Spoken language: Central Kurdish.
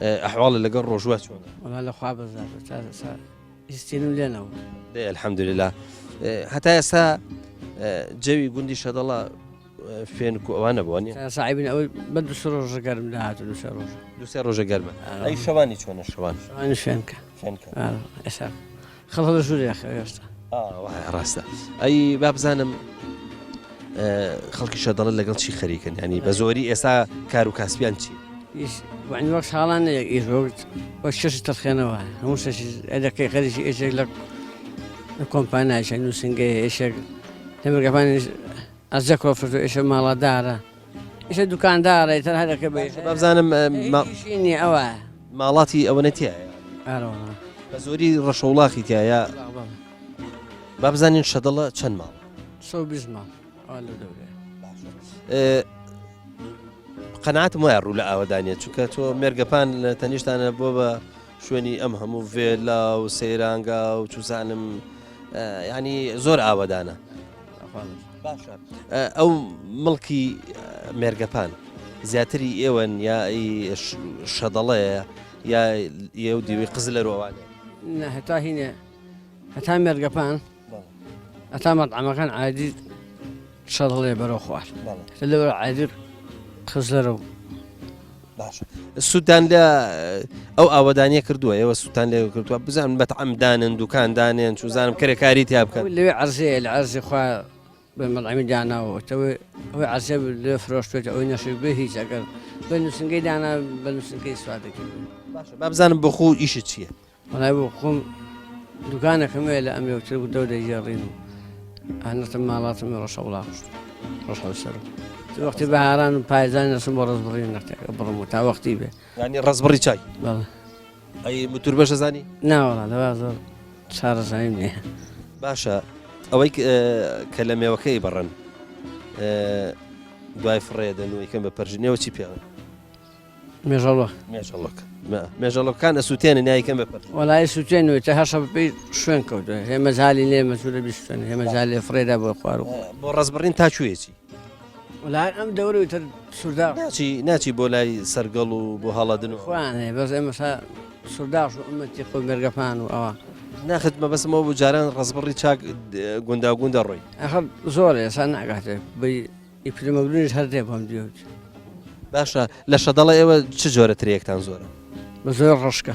ئەحواڵە لەگەڵ ڕۆژوە چۆنە؟ وڵا لەخوا بەزار ئیسینم لێنەوە الحەمدوللا هەتا ئێستا جەوی گوندی شەدەڵە فێن و ئەوانە بووە ساعبین ئەوەی بە دووسە ڕۆژە گەرم داهاتوو دووسێ ڕۆژە گەرمە ئەی شەوانی چۆنە شەوان فێنکە ئێستا خەڵ لە ژووری ئێستا ڕاستە ئەی با بزانم خەڵکی شەدەڵە لەگەڵ چی خەریکن ینی بە زۆری ئێستا کار و کاسبیان چی؟ وەک ساڵان ئیژۆت وە شەش تەرخێنەوە هەموو شەشی ئەدەکەی خەریکی ئێشێک لە کۆمپانیایشە نووسنگەیە ئێشێک لەمەرگەپانی ئەزە کۆفرۆ ئێشە ماڵەدارە ئێشە دوکاندارە تەر هەرەکە بزانم شینی ئەوە ماڵاتی ئەوەنەتیە بە زۆری ڕەشەوڵاخی تایە با بزانین شەدەڵە چەند ماڵ 120 ماڵ قەناعەتم وایە ڕوو لە ئاوەدانێت چونکە تۆ مێرگەپان لە تەنیشتانە بۆ بە شوێنی ئەم هەموو ڤێلا و سەیرانگا و چوسانم ینی زۆر ئاوەدانە ئەو مڵکی مێرگەپان زیاتری ئێوەن یا شەدەڵەیە یا ئێو دیوی قزلەرەوەوانێ هەتا هینێ هەتا مێرگەپان هەتا مەطعەمەکان عادی شەدەڵێ بەرەو خوار لەوە عادی خزلەرە باشە سوودان لە ئەو ئاوەدانیە کردووە ئێوە سووتان لێ کردووە بزانم بەتەعەمدانن دوکاندانێن چوزانم کارێکاری تیا بکەن لەوێ عەرزەیە لە عەرزی خوا بە مەطعەمی داناوەتەوە ئەوەی عەرزە لێ فرۆشتوێتە ئەوەی نەشێک بێ هیچ ئەگەر بە نووسنگەی دانا بە نووسنگەی سووا دەکەین باشە با بزانم بۆ خۆ ئیشت چییە؟ وەڵای بۆ خۆم دوکانێکم هەیە لە ئەمێوتر و دەو دەیگەڕین و هەنەتم ماڵاتم ڕەشەوڵا ڕەشەوسەر وەختی بەهاران و پایزان دەچم بۆ ڕزبڕی نەختێکە بڕم و تا وەختی بێ ینی ڕزبڕی چای بەڵێ ئەی متور بەشە زانی؟ ناوەڵا لەوا زۆر چارەزانیم نییە باشە ئەوەی کە لە مێوەکەی بەڕن دوای فڕێدەن و یەکەم بە پەرژینەوە چی پێوە؟ مێژەڵۆکان ئەسووتێنن یاکەم بە پەرژ وەڵای سووتێنەوەی تا هەشە بپەی شوێن کەوتە هێمەزالی لێ مەسوولە بیستێن هێمەزال لێ فڕێدا بۆ خوار و بۆ ڕزبڕین تا کوێچی؟ وەڵای ئەم دەورەوەی تر سووردا ناچی بۆ لای سەرگەڵ و بۆ هەڵەدن و خوانێ بەس ئێمەسا سوورداش و ئەمەتی خۆ مێرگەپان و ئەوە ناخت مەبەستمەوە بۆ جاران ڕزبڕی چاک گونداگوندە ڕۆی ئەخر زۆر ئێسا ناگاتێ ئیپلمەگرونیش هەر دێ بۆم دیوت باشە لە شەدەڵە ئێوە چ جۆرە ترێکتان زۆرە؟ بە زۆر ڕشکە